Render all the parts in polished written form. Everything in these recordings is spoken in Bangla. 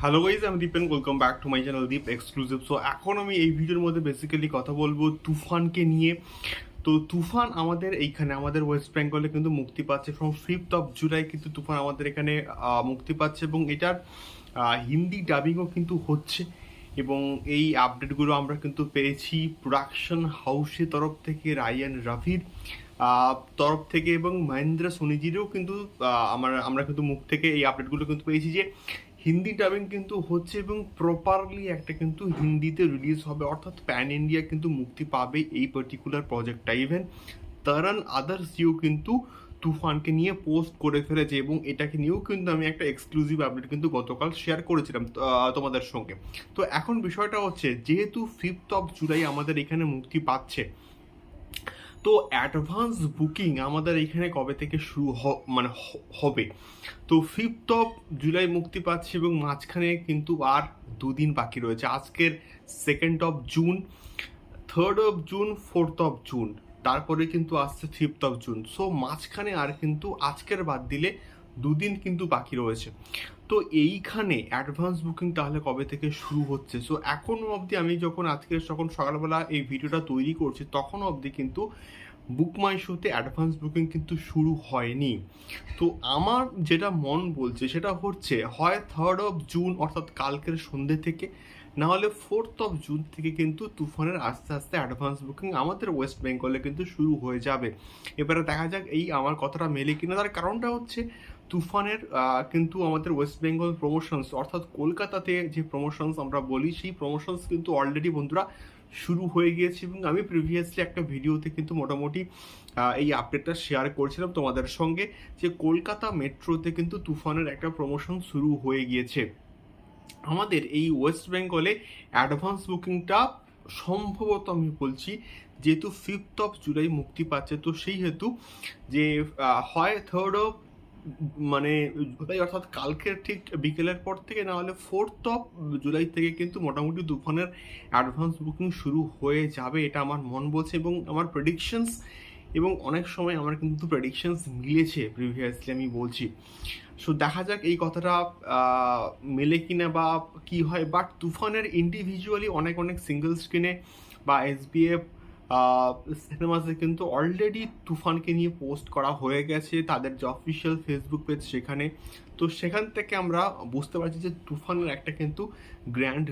হ্যালো গাইজ, আমি Dipen. Welcome back to my channel Deep exclusive. So এখন আমি এই ভিডিওর মধ্যে বেসিক্যালি কথা বলবো তুফানকে নিয়ে। তো তুফান আমাদের এইখানে আমাদের ওয়েস্ট বেঙ্গলে কিন্তু মুক্তি পাচ্ছে ফ্রম 5th of জুলাই। কিন্তু তুফান আমাদের এখানে মুক্তি পাচ্ছে এবং এটার হিন্দি ডাবিংও কিন্তু হচ্ছে। এবং এই আপডেটগুলো আমরা কিন্তু পেয়েছি প্রোডাকশন হাউসের তরফ থেকে, রায়ান রাভির তরফ থেকে এবং মহেন্দ্র সোনিজিরও কিন্তু আমরা কিন্তু মুখ থেকে এই আপডেটগুলো কিন্তু পেয়েছি যে হিন্দি ডাবিং কিন্তু হচ্ছে এবং প্রপারলি একটা কিন্তু হিন্দিতে রিলিজ হবে, অর্থাৎ প্যান ইন্ডিয়া কিন্তু মুক্তি পাবে এই পার্টিকুলার প্রজেক্টটা। ইভেন তারান আদার্সিও কিন্তু তুফানকে নিয়ে পোস্ট করে ফেলেছে এবং এটাকে নিয়েও কিন্তু আমি একটা এক্সক্লুসিভ আপডেট কিন্তু গতকাল শেয়ার করেছিলাম তোমাদের সঙ্গে। তো এখন বিষয়টা হচ্ছে, যেহেতু 5th of জুলাই আমাদের এখানে মুক্তি পাচ্ছে, তো অ্যাডভান্স বুকিং আমাদের এখানে কবে থেকে শুরু হবে। তো 5th of জুলাই মুক্তি পাচ্ছে এবং মাঝখানে কিন্তু আর দুদিন বাকি রয়েছে। আজকের 2nd of June, 3rd of June, 4th of June, তারপরে কিন্তু আসছে 5th of জুন। সো মাঝখানে আর কিন্তু আজকের বাদ দিলে দুদিন কিন্তু বাকি রয়েছে। তো এইখানে অ্যাডভান্স বুকিং তাহলে কবে থেকে শুরু হচ্ছে? সো এখনও অবধি আমি যখন সকালবেলা এই ভিডিওটা তৈরি করছি তখনও অবধি কিন্তু বুক মাই শোতে অ্যাডভান্স বুকিং কিন্তু শুরু হয়নি। তো আমার যেটা মন বলছে সেটা হচ্ছে, হয় 3rd of জুন অর্থাৎ কালকের সন্ধ্যে থেকে, না হলে 4th of জুন থেকে কিন্তু তুফানের আস্তে আস্তে অ্যাডভান্স বুকিং আমাদের ওয়েস্ট বেঙ্গলে কিন্তু শুরু হয়ে যাবে। এবারে দেখা যাক এই আমার কথাটা মেলে কিনা। তার কারণটা হচ্ছে, তুফানের কিন্তু আমাদের ওয়েস্ট বেঙ্গল প্রমোশনস অর্থাৎ কলকাতাতে যে প্রমোশনস আমরা বলি, সেই প্রমোশনস কিন্তু অলরেডি বন্ধুরা শুরু হয়ে গিয়েছে এবং আমি প্রিভিয়াসলি একটা ভিডিওতে কিন্তু মোটামুটি এই আপডেটটা শেয়ার করেছিলাম তোমাদের সঙ্গে যে কলকাতা মেট্রোতে কিন্তু তুফানের একটা প্রমোশন শুরু হয়ে গিয়েছে। আমাদের এই ওয়েস্ট বেঙ্গলে অ্যাডভান্স বুকিংটা সম্ভবত, আমি বলছি, যেহেতু 5th of জুলাই মুক্তি পাচ্ছে, তো সেই হেতু যে হয় 3rd of জুলাই অর্থাৎ কালকের ঠিক বিকেলের পর থেকে, না হলে 4th of জুলাই থেকে কিন্তু মোটামুটি তুফানের অ্যাডভান্স বুকিং শুরু হয়ে যাবে, এটা আমার মন বলছে এবং আমার প্রেডিকশনস। এবং অনেক সময় আমার কিন্তু প্রেডিকশনস মিলেছে প্রিভিয়াসলি, আমি বলছি। সো দেখা যাক এই কথাটা মেলে কিনা বা কি হয়। বাট তুফানের ইন্ডিভিজুয়ালি অনেক অনেক সিঙ্গেল স্ক্রিনে বা এসবিএফ সিনেমাসে কিন্তু অলরেডি তুফানকে নিয়ে পোস্ট করা হয়ে গেছে তাদের যে অফিসিয়াল ফেসবুক পেজ, সেখানে। তো সেখান থেকে আমরা বুঝতে পারছি যে তুফানের একটা কিন্তু গ্র্যান্ড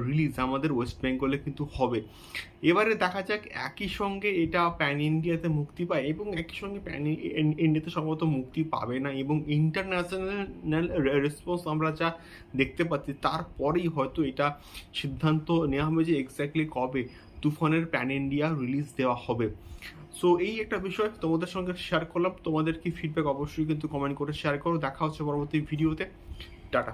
রিলিজ আমাদের ওয়েস্ট বেঙ্গলে কিন্তু হবে। এবারে দেখা যাক একই সঙ্গে এটা প্যান ইন্ডিয়াতে মুক্তি পায় এবং একই সঙ্গে প্যান ইন্ডিয়াতে সম্ভবত মুক্তি পাবে না, এবং ইন্টারন্যাশনাল রেসপন্স আমরা যা দেখতে পাচ্ছি তারপরেই হয়তো এটা সিদ্ধান্ত নেওয়া হবে যে এক্স্যাক্টলি কবে তুফানের প্যান ইন্ডিয়া রিলিজ দেওয়া হবে। সো এই একটা বিষয় তোমাদের সঙ্গে শেয়ার করলাম। তোমাদের কি ফিডব্যাক অবশ্যই কিন্তু কমেন্ট করে শেয়ার করো। দেখা হচ্ছে পরবর্তী ভিডিওতে। টাটা।